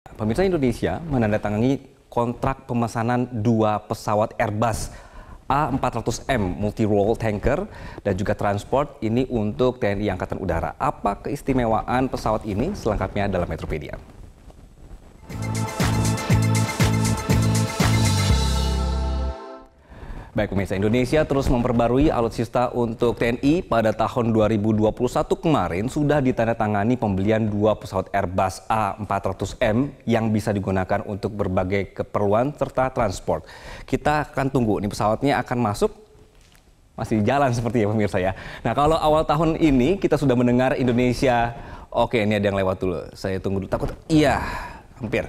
Pemirsa, Indonesia menandatangani kontrak pemesanan 2 pesawat Airbus A400M multi-role tanker dan juga transport ini untuk TNI Angkatan Udara. Apa keistimewaan pesawat ini? Selengkapnya dalam Metropedia. Baik pemirsa, Indonesia terus memperbarui alutsista untuk TNI. Pada tahun 2021 kemarin sudah ditandatangani pembelian 2 pesawat Airbus A400M yang bisa digunakan untuk berbagai keperluan serta transport. Kita akan tunggu, nih pesawatnya akan masuk, masih jalan seperti ya pemirsa ya. Nah, kalau awal tahun ini kita sudah mendengar Indonesia, oke ini ada yang lewat dulu, saya tunggu dulu, takut, iya hampir.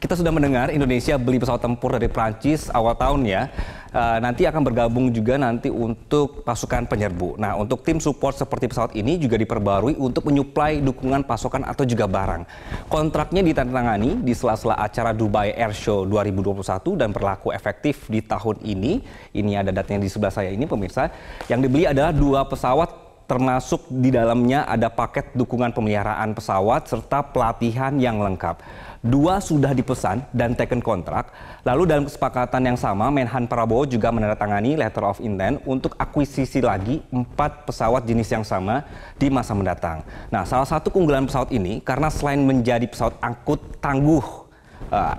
Kita sudah mendengar Indonesia beli pesawat tempur dari Prancis awal tahun ya. Nanti akan bergabung juga nanti untuk pasukan penyerbu. Nah, untuk tim support seperti pesawat ini juga diperbarui untuk menyuplai dukungan pasokan atau juga barang. Kontraknya ditandatangani di sela-sela acara Dubai Air Show 2021 dan berlaku efektif di tahun ini. Ini ada datanya di sebelah saya ini pemirsa. Yang dibeli adalah 2 pesawat, termasuk di dalamnya ada paket dukungan pemeliharaan pesawat serta pelatihan yang lengkap. 2 sudah dipesan dan taken kontrak. Lalu dalam kesepakatan yang sama, Menhan Prabowo juga menandatangani letter of intent untuk akuisisi lagi 4 pesawat jenis yang sama di masa mendatang. Nah, salah satu keunggulan pesawat ini karena selain menjadi pesawat angkut tangguh,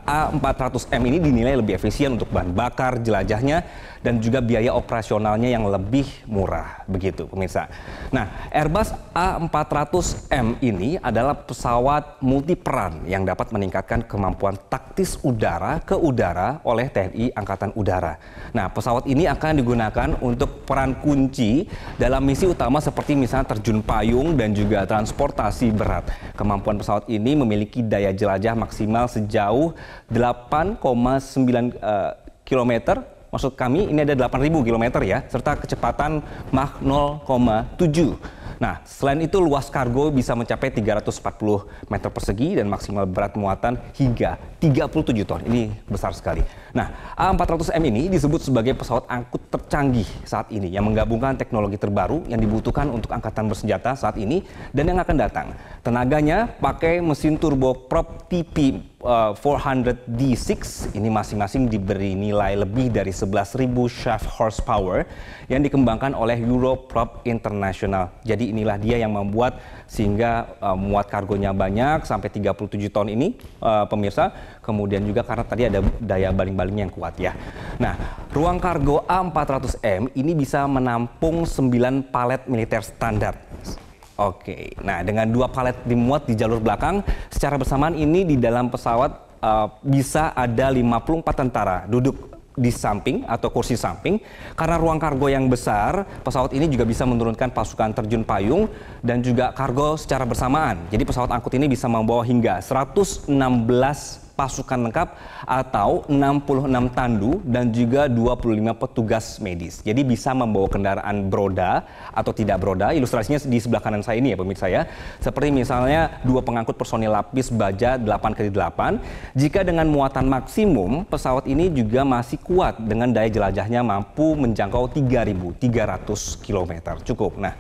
A400M ini dinilai lebih efisien untuk bahan bakar, jelajahnya, dan juga biaya operasionalnya yang lebih murah. Begitu pemirsa. Nah, Airbus A400M ini adalah pesawat multiperan yang dapat meningkatkan kemampuan taktis udara ke udara oleh TNI Angkatan Udara. Nah, pesawat ini akan digunakan untuk peran kunci dalam misi utama seperti misalnya terjun payung dan juga transportasi berat. Kemampuan pesawat ini memiliki daya jelajah maksimal sejauh 8,9 km. Maksud kami ini ada 8.000 km ya, serta kecepatan Mach 0,7. Nah, selain itu luas kargo bisa mencapai 340 meter persegi dan maksimal berat muatan hingga 37 ton. Ini besar sekali. Nah, A400M ini disebut sebagai pesawat angkut tercanggih saat ini yang menggabungkan teknologi terbaru yang dibutuhkan untuk angkatan bersenjata saat ini dan yang akan datang. Tenaganya pakai mesin turboprop TP 400D6, ini masing-masing diberi nilai lebih dari 11.000 shaft horsepower yang dikembangkan oleh Europrop International. Jadi inilah dia yang membuat sehingga muat kargonya banyak sampai 37 ton ini pemirsa. Kemudian juga karena tadi ada daya baling-baling yang kuat ya. Nah, ruang kargo A400M ini bisa menampung 9 palet militer standar. Oke, nah dengan 2 palet dimuat di jalur belakang, secara bersamaan ini di dalam pesawat bisa ada 54 tentara duduk di samping atau kursi samping. Karena ruang kargo yang besar, pesawat ini juga bisa menurunkan pasukan terjun payung dan juga kargo secara bersamaan. Jadi pesawat angkut ini bisa membawa hingga 116 pasukan lengkap atau 66 tandu dan juga 25 petugas medis. Jadi bisa membawa kendaraan beroda atau tidak beroda. Ilustrasinya di sebelah kanan saya ini ya pemirsa ya. Seperti misalnya 2 pengangkut personil lapis baja 8x8. Jika dengan muatan maksimum, pesawat ini juga masih kuat dengan daya jelajahnya mampu menjangkau 3.300 km. Cukup. Nah,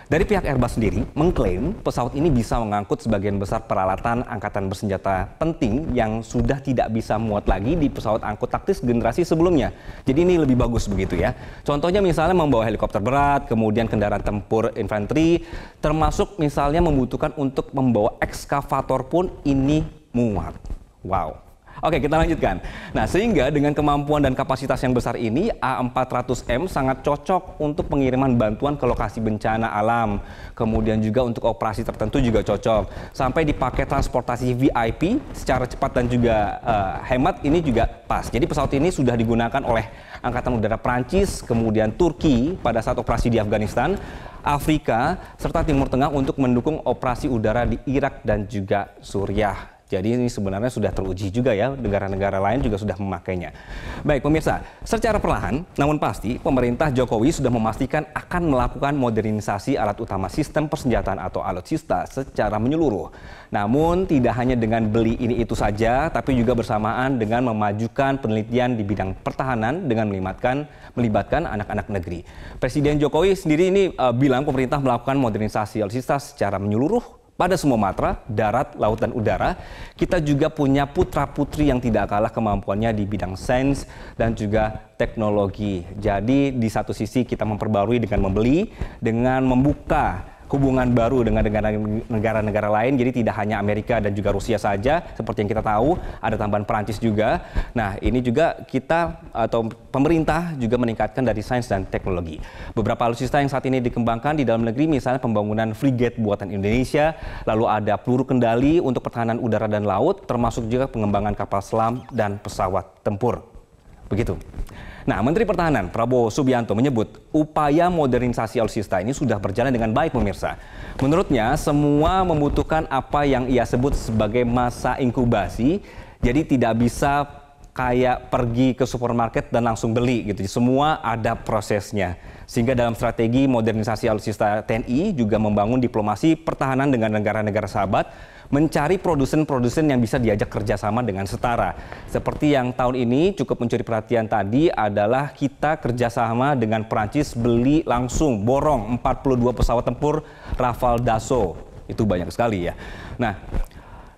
dari pihak Airbus sendiri mengklaim pesawat ini bisa mengangkut sebagian besar peralatan angkatan bersenjata penting yang sudah tidak bisa muat lagi di pesawat angkut taktis generasi sebelumnya. Jadi ini lebih bagus begitu ya. Contohnya misalnya membawa helikopter berat, kemudian kendaraan tempur infanteri, termasuk misalnya membutuhkan untuk membawa ekskavator pun ini muat. Wow. Oke, kita lanjutkan. Nah, sehingga dengan kemampuan dan kapasitas yang besar ini, A400M sangat cocok untuk pengiriman bantuan ke lokasi bencana alam. Kemudian juga untuk operasi tertentu juga cocok. Sampai dipakai transportasi VIP secara cepat dan juga hemat ini juga pas. Jadi pesawat ini sudah digunakan oleh Angkatan Udara Prancis, kemudian Turki pada saat operasi di Afghanistan, Afrika, serta Timur Tengah untuk mendukung operasi udara di Irak dan juga Suriah. Jadi ini sebenarnya sudah teruji juga ya, negara-negara lain juga sudah memakainya. Baik pemirsa, secara perlahan namun pasti pemerintah Jokowi sudah memastikan akan melakukan modernisasi alat utama sistem persenjataan atau alutsista secara menyeluruh. Namun tidak hanya dengan beli ini itu saja, tapi juga bersamaan dengan memajukan penelitian di bidang pertahanan dengan melibatkan anak-anak negeri. Presiden Jokowi sendiri ini bilang pemerintah melakukan modernisasi alutsista secara menyeluruh pada semua matra, darat, laut, dan udara. Kita juga punya putra-putri yang tidak kalah kemampuannya di bidang sains dan juga teknologi. Jadi di satu sisi kita memperbarui dengan membeli, dengan membuka hubungan baru dengan negara-negara lain, jadi tidak hanya Amerika dan juga Rusia saja, seperti yang kita tahu, ada tambahan Perancis juga. Nah, ini juga kita atau pemerintah juga meningkatkan dari sains dan teknologi. Beberapa alutsista yang saat ini dikembangkan di dalam negeri, misalnya pembangunan frigate buatan Indonesia, lalu ada peluru kendali untuk pertahanan udara dan laut, termasuk juga pengembangan kapal selam dan pesawat tempur. Begitu. Nah, Menteri Pertahanan Prabowo Subianto menyebut upaya modernisasi alutsista ini sudah berjalan dengan baik, pemirsa. Menurutnya, semua membutuhkan apa yang ia sebut sebagai masa inkubasi, jadi tidak bisa kayak pergi ke supermarket dan langsung beli gitu. Semua ada prosesnya. Sehingga dalam strategi modernisasi alutsista TNI juga membangun diplomasi pertahanan dengan negara-negara sahabat, mencari produsen-produsen yang bisa diajak kerjasama dengan setara. Seperti yang tahun ini cukup mencuri perhatian tadi adalah kita kerjasama dengan Perancis beli langsung borong 42 pesawat tempur Rafale Dassault. Itu banyak sekali ya. Nah,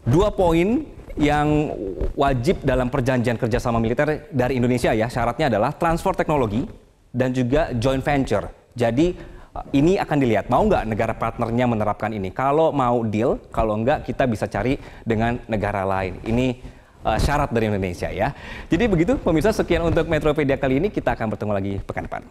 2 poin yang wajib dalam perjanjian kerjasama militer dari Indonesia ya, syaratnya adalah transfer teknologi dan juga joint venture. Jadi ini akan dilihat, mau nggak negara partnernya menerapkan ini. Kalau mau deal, kalau nggak kita bisa cari dengan negara lain. Ini syarat dari Indonesia ya. Jadi begitu pemirsa, sekian untuk Metropedia kali ini. Kita akan bertemu lagi pekan depan.